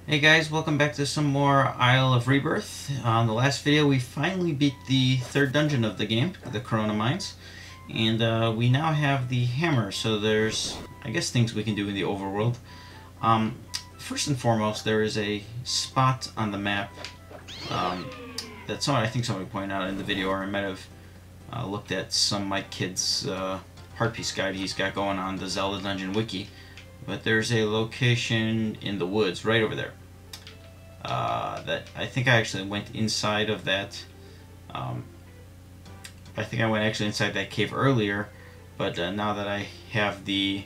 Hey guys, welcome back to some more Isle of Rebirth. On the last video we finally beat the third dungeon of the game, the Corona Mines. And we now have the hammer, so there's, I guess, things we can do in the overworld. First and foremost, there is a spot on the map that I think somebody pointed out in the video, or I might have looked at my kid's hard piece guide he's got going on the Zelda Dungeon Wiki. But there's a location in the woods right over there. That I think I actually went inside of that. I think I went actually inside that cave earlier, but now that I have the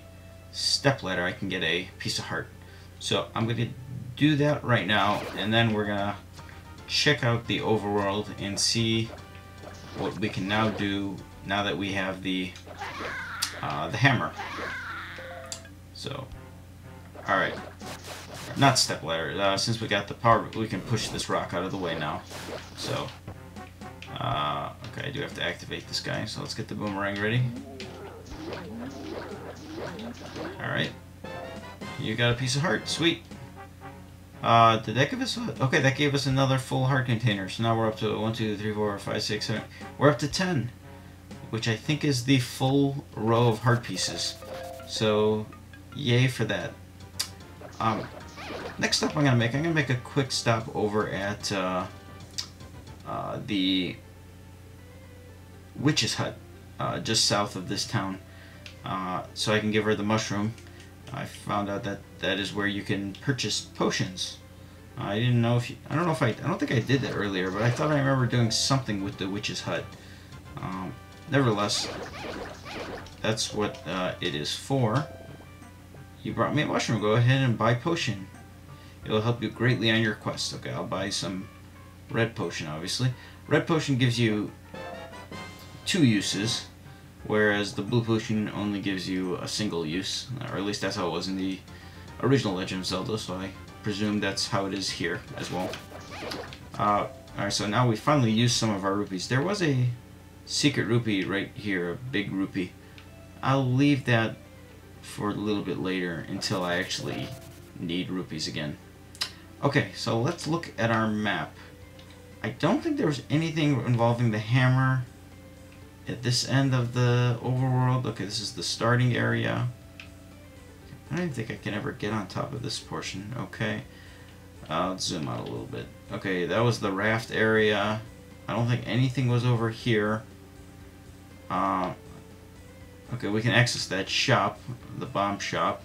step ladder, I can get a piece of heart. So I'm going to do that right now, and then we're going to check out the overworld and see what we can now do now that we have the hammer. So, alright. Not step ladder. Since we got the power, we can push this rock out of the way now. So, okay, I do have to activate this guy, so let's get the boomerang ready. Alright. You got a piece of heart. Sweet. Did that give us okay, that gave us another full heart container. So now we're up to 1, 2, 3, 4, 5, 6, 7. We're up to 10. Which I think is the full row of heart pieces. So, yay for that. Next up I'm gonna make a quick stop over at the witch's hut, just south of this town, so I can give her the mushroom. I found out that that is where you can purchase potions. I didn't know if I don't think I did that earlier, but I thought I remember doing something with the witch's hut. Nevertheless, that's what it is for. You brought me a mushroom. Go ahead and buy potion. It will help you greatly on your quest. Okay, I'll buy some red potion, obviously. Red potion gives you 2 uses, whereas the blue potion only gives you a single use. Or at least that's how it was in the original Legend of Zelda, so I presume that's how it is here as well. Alright, so now we finally used some of our rupees. There was a secret rupee right here, a big rupee. I'll leave that for a little bit later until I actually need rupees again. Okay, so let's look at our map. I don't think there was anything involving the hammer at this end of the overworld. Okay, this is the starting area. I don't even think I can ever get on top of this portion. Okay, let's zoom out a little bit. Okay, that was the raft area. I don't think anything was over here. Okay, we can access that shop, the bomb shop.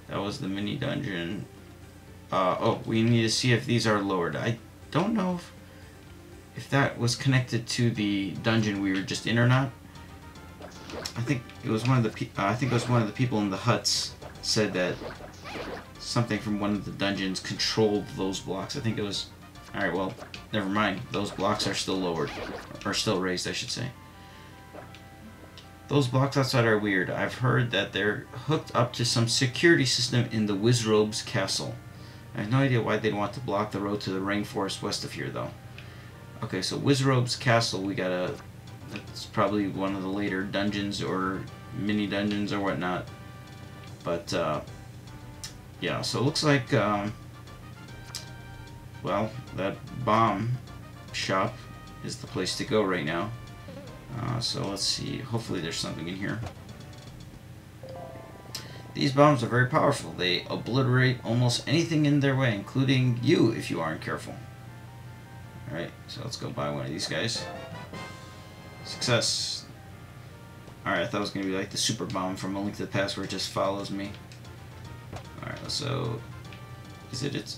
That was the mini dungeon. Oh, we need to see if these are lowered. I don't know if that was connected to the dungeon we were just in or not. I think it was one of the people in the huts said that something from one of the dungeons controlled those blocks. I think it was. All right, well, never mind. Those blocks are still lowered, or still raised, I should say. Those blocks outside are weird. I've heard that they're hooked up to some security system in the Wizrobe's castle. I have no idea why they'd want to block the road to the rainforest west of here, though. Okay, so Wizrobe's castle, that's probably one of the later dungeons or mini dungeons or whatnot. But, yeah, so it looks like, well, that bomb shop is the place to go right now. So let's see, hopefully there's something in here. These bombs are very powerful. They obliterate almost anything in their way, including you if you aren't careful. Alright, so let's go buy one of these guys. Success. Alright, I thought it was going to be like the super bomb from A Link to the Past where it just follows me. Alright, so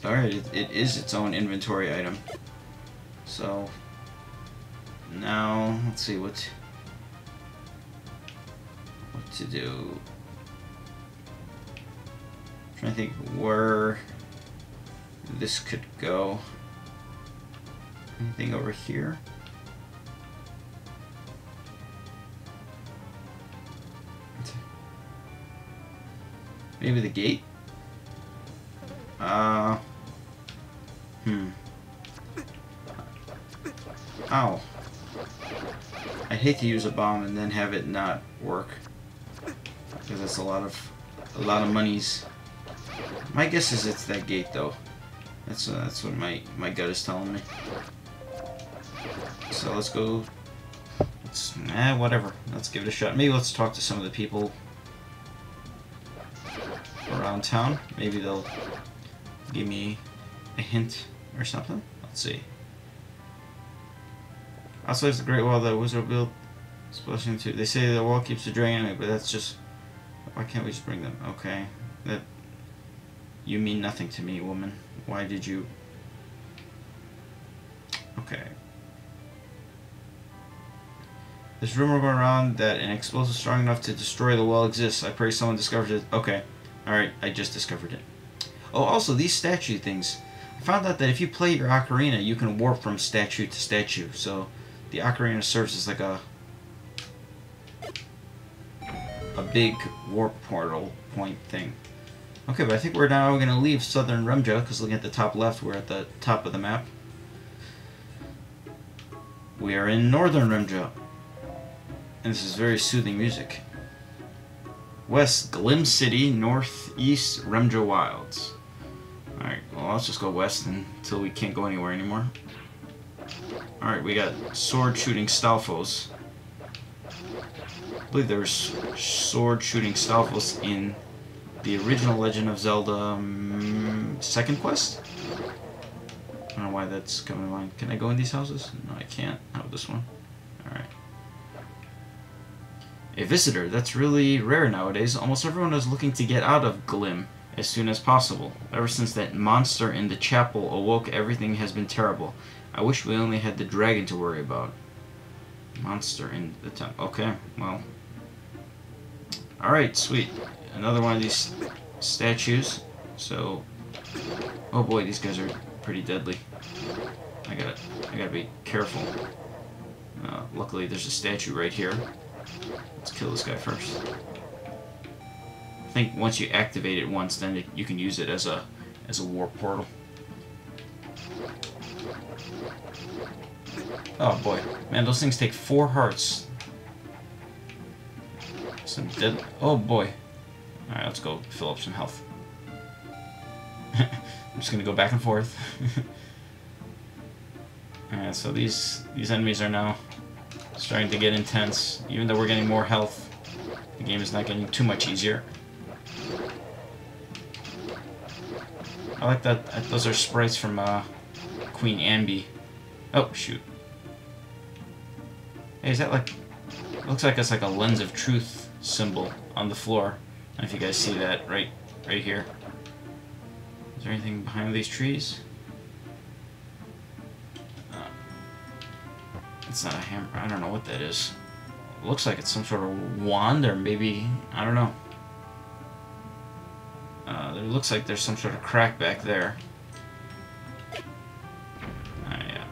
alright, it is its own inventory item. So now let's see what to do. I'm trying to think where this could go. Anything over here? Maybe the gate? Ow. I'd hate to use a bomb and then have it not work, because that's a lot of monies. My guess is it's that gate, though. That's what my gut is telling me. So let's go. Whatever. Let's give it a shot. Maybe let's talk to some of the people around town. Maybe they'll give me a hint or something. Let's see. Also, there's the Great Wall that Wizard built. Splashing into. They say the wall keeps the dragon away, but that's just. Why can't we just bring them? Okay, that. You mean nothing to me, woman. Why did you? Okay. There's rumor going around that an explosive strong enough to destroy the wall exists. I pray someone discovers it. Okay. Alright, I just discovered it. Oh, also, these statue things. I found out that if you play your ocarina, you can warp from statue to statue. So, the ocarina serves as like a big warp portal point thing. Okay, but I think we're now going to leave Southern Remja, because looking at the top left, we're at the top of the map. We are in Northern Remja. And this is very soothing music. West, Glim City, northeast, Remja Wilds. Alright, well, let's just go west until we can't go anywhere anymore. Alright, we got sword-shooting Stalfos. I believe there's sword-shooting Stalfos in the original Legend of Zelda second quest? I don't know why that's coming to mind. Can I go in these houses? No, I can't. How about this one? Alright. A visitor. That's really rare nowadays. Almost everyone is looking to get out of Glim as soon as possible. Ever since that monster in the chapel awoke, everything has been terrible. I wish we only had the dragon to worry about. Monster in the temple. Okay, well. Alright, sweet. Another one of these statues. So, oh boy, these guys are pretty deadly. I gotta be careful. Luckily, there's a statue right here. Let's kill this guy first. I think once you activate it once, then you can use it as a warp portal. Oh boy, man, those things take 4 hearts. Some dead. Oh boy. All right, let's go fill up some health. I'm just gonna go back and forth. Alright, so these enemies are now starting to get intense. Even though we're getting more health, the game is not getting too much easier. I like that. Those are sprites from Queen Ambi. Oh shoot! Hey, is that like? It looks like it's like a lens of truth symbol on the floor. I don't know if you guys see that right here. Is there anything behind these trees? It's not a hammer. I don't know what that is. It looks like it's some sort of wand, or maybe, I don't know. It looks like there's some sort of crack back there. Yeah.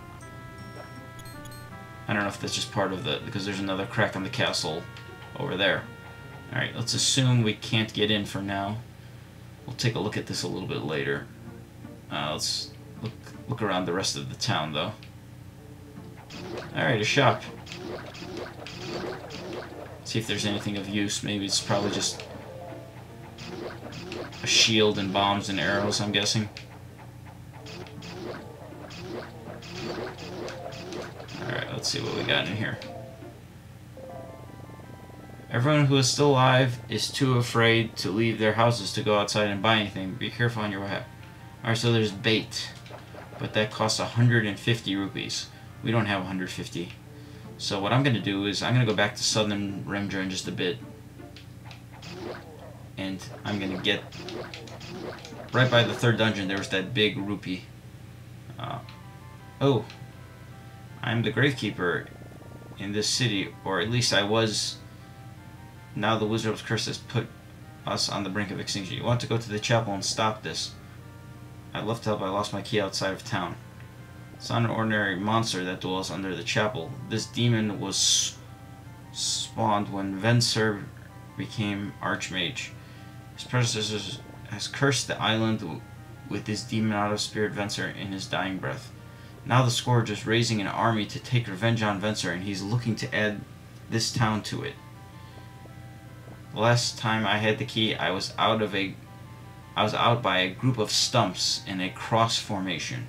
I don't know if that's just part of the, because there's another crack on the castle over there. Alright, let's assume we can't get in for now. We'll take a look at this a little bit later. Let's look around the rest of the town, though. Alright, a shop. See if there's anything of use. Maybe it's probably just a shield and bombs and arrows, I'm guessing. Alright, let's see what we got in here. Everyone who is still alive is too afraid to leave their houses to go outside and buy anything. Be careful on your way. Alright, so there's bait. But that costs 150 rupees. We don't have 150. So what I'm going to do is I'm going to go back to Southern Remja in just a bit. And I'm going to get... Right by the third dungeon, there was that big rupee. Oh. I'm the gravekeeper in this city. Or at least I was... Now the Wizard's curse has put us on the brink of extinction. You want to go to the chapel and stop this. I'd love to help. I lost my key outside of town. It's not an ordinary monster that dwells under the chapel. This demon was spawned when Venser became Archmage. His predecessor has cursed the island with this demon out of spirit Venser in his dying breath. Now the Scourge is raising an army to take revenge on Venser, and he's looking to add this town to it. The last time I had the key, I was out of a I was out by a group of stumps in a cross formation.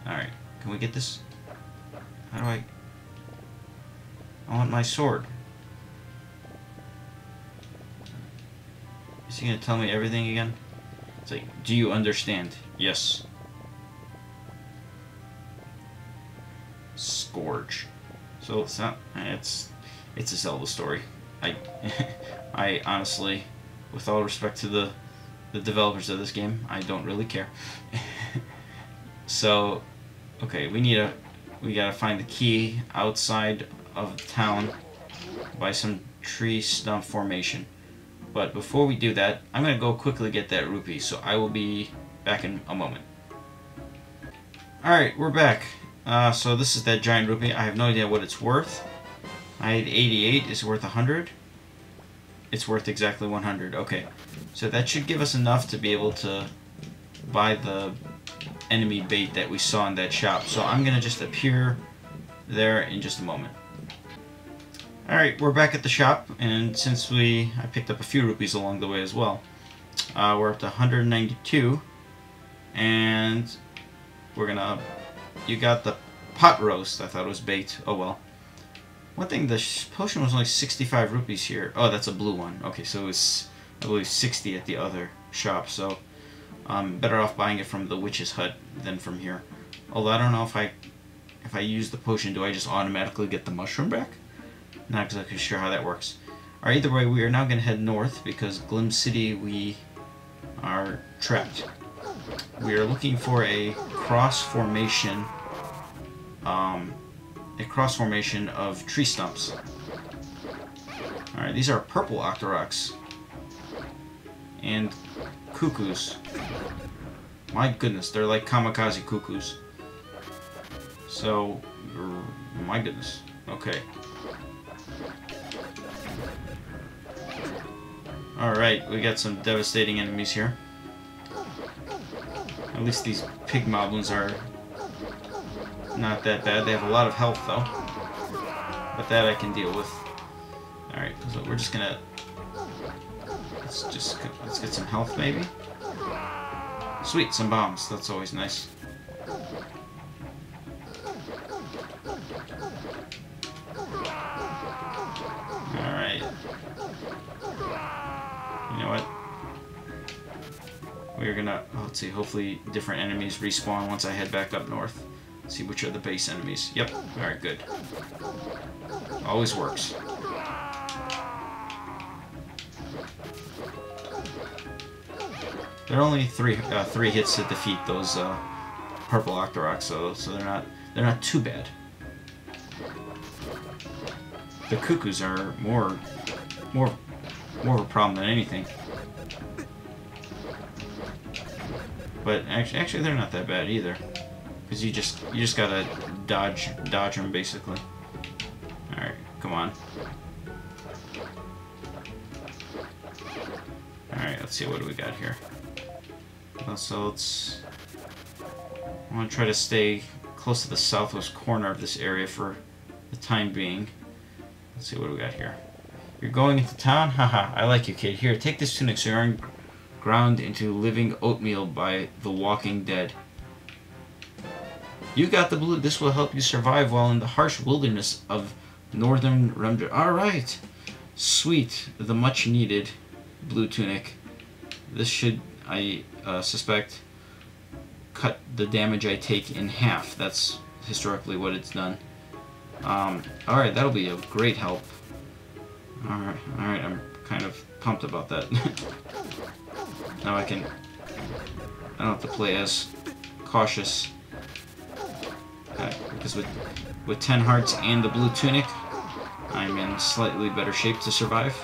Alright, can we get this? How do I want my sword. Is he gonna tell me everything again? It's like, do you understand? Yes. Scourge. So it's not. It's a Zelda story. I honestly, with all respect to the developers of this game, I don't really care. So, okay, we gotta find the key outside of town by some tree stump formation. But before we do that, I'm gonna go quickly get that rupee. So I will be back in a moment. Alright, we're back. So this is that giant rupee. I have no idea what it's worth. I had 88. It's worth 100. It's worth exactly 100. Okay. So that should give us enough to be able to buy the enemy bait that we saw in that shop. So I'm going to just appear there in just a moment. Alright, we're back at the shop. And since I picked up a few rupees along the way as well. We're up to 192. And we're going to... You got the pot roast. I thought it was bait. Oh well. One thing, the potion was only 65 rupees here. Oh, that's a blue one. Okay, so it was, I believe, 60 at the other shop. So I'm better off buying it from the witch's hut than from here. Although I don't know if I use the potion, do I just automatically get the mushroom back? Not exactly sure how that works. Alright, either way, we are now going to head north because Glim City, we are trapped. We are looking for a cross formation of tree stumps. Alright, these are purple Octoroks. And cuckoos. My goodness, they're like kamikaze cuckoos. So, my goodness. Okay. Alright, we got some devastating enemies here. At least these pig moblins are not that bad. They have a lot of health though. But that I can deal with. Alright, so we're just gonna... Let's get some health maybe. Sweet, some bombs. That's always nice. Alright. You know what? We're gonna... Oh, let's see, hopefully different enemies respawn once I head back up north. Let's see which are the base enemies. Yep. Alright, good. Always works. There are only three hits to defeat those purple Octoroks, so they're not too bad. The cuckoos are more of a problem than anything. But actually they're not that bad either, because you just gotta dodge them basically. All right, come on. All right, let's see what do we got here. So I want to try to stay close to the southwest corner of this area for the time being. Let's see what we got here. You're going into town? Haha, I like you, kid. Here, take this tunic so you aren't ground into living oatmeal by the walking dead. You got the blue. This will help you survive while in the harsh wilderness of northern Rumdra. Alright. Sweet. The much needed blue tunic. This should, I suspect, cut the damage I take in half. That's historically what it's done. Alright, that'll be a great help. Alright, I'm kind of pumped about that. Now I don't have to play as cautious. Because with 10 hearts and the blue tunic, I'm in slightly better shape to survive.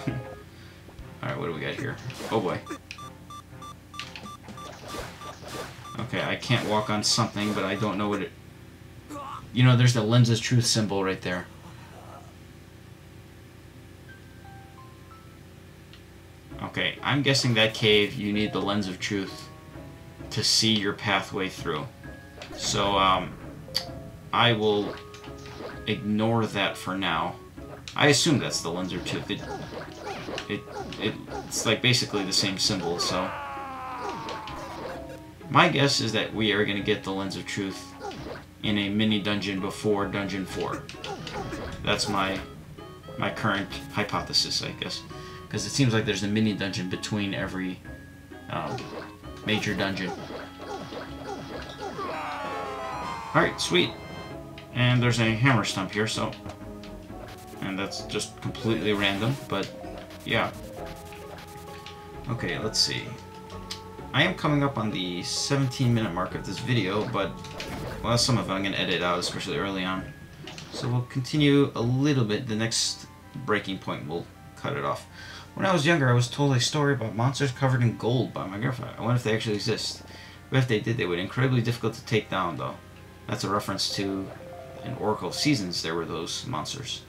Alright, what do we got here? Oh boy. Okay, I can't walk on something, but I don't know what it... You know, there's the Lens of Truth symbol right there. Okay, I'm guessing that cave, you need the Lens of Truth to see your pathway through. So, I will ignore that for now. I assume that's the Lens of Truth. It's like basically the same symbol, so... My guess is that we are going to get the Lens of Truth in a mini dungeon before Dungeon 4. That's my current hypothesis, I guess. Because it seems like there's a mini dungeon between every major dungeon. Alright, sweet. And there's a hammer stump here, so... And that's just completely random, but yeah. Okay, let's see. I am coming up on the 17-minute mark of this video, but, well, some of it I'm going to edit out, especially early on. So we'll continue a little bit. The next breaking point, we'll cut it off. When I was younger, I was told a story about monsters covered in gold by my grandfather. I wonder if they actually exist. But if they did, they would be incredibly difficult to take down, though. That's a reference to, in Oracle of Seasons, there were those monsters.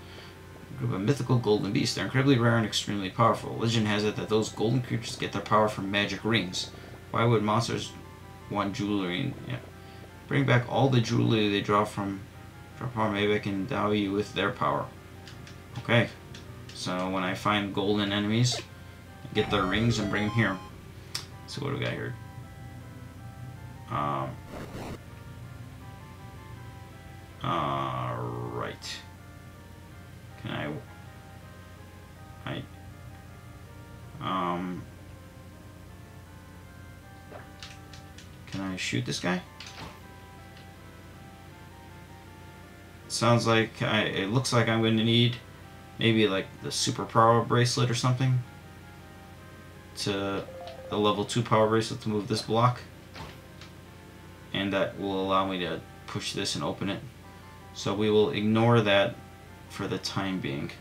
A group of mythical golden beasts. They're incredibly rare and extremely powerful. Legend has it that those golden creatures get their power from magic rings. Why would monsters want jewelry? Yeah. Bring back all the jewelry they draw from power. Maybe I can endow you with their power. Okay. So when I find golden enemies, get their rings and bring them here. So what do we got here? Right. Can can I shoot this guy? Sounds like it looks like I'm going to need maybe like the super power bracelet or something to the level 2 power bracelet to move this block, and that will allow me to push this and open it. So we will ignore that for the time being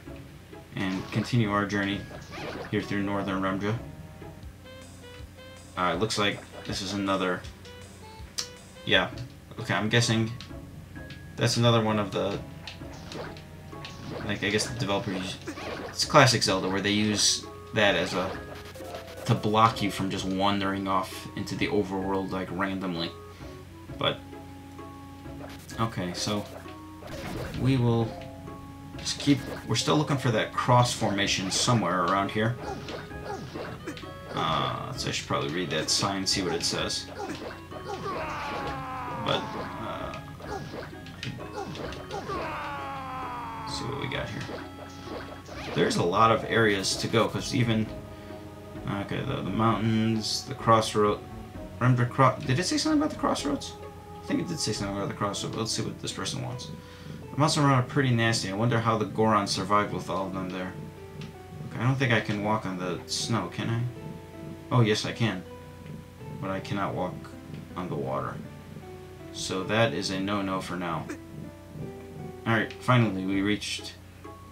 and continue our journey here through Northern Rumja. It looks like this is another, yeah, okay, I'm guessing that's another one of the, like, I guess the developers, it's classic Zelda where they use that as a, to block you from just wandering off into the overworld like randomly. But okay, so we will just keep, we're still looking for that cross formation somewhere around here. So I should probably read that sign, see what it says. But see what we got here. There's a lot of areas to go, because even, okay, the mountains, the crossroad, did it say something about the crossroads? I think it did say something about the crossroads. Let's see what this person wants. The monsters around are pretty nasty. I wonder how the Gorons survived with all of them there. Okay, I don't think I can walk on the snow, can I? Oh, yes, I can. But I cannot walk on the water. So that is a no-no for now. Alright, finally we reached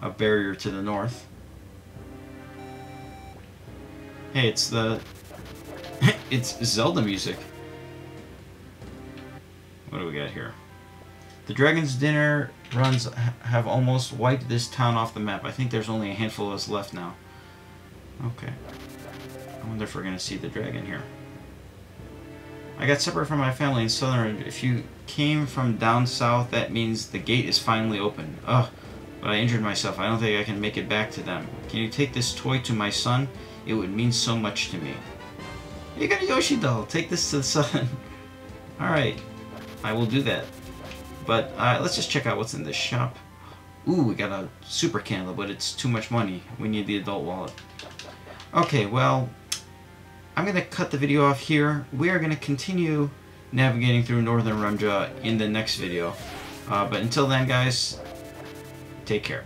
a barrier to the north. Hey, it's the... it's Zelda music. What do we got here? The Dragon's Dinner runs have almost wiped this town off the map. I think there's only a handful of us left now. Okay. I wonder if we're going to see the dragon here. I got separated from my family in Southern. If you came from down south, that means the gate is finally open. Ugh, but I injured myself. I don't think I can make it back to them. Can you take this toy to my son? It would mean so much to me. You got a Yoshi doll. Take this to the son. Alright, I will do that. But let's just check out what's in this shop. Ooh, we got a super candle, but it's too much money. We need the adult wallet. Okay, well, I'm going to cut the video off here. We are going to continue navigating through Northern Rumja in the next video. But until then, guys, take care.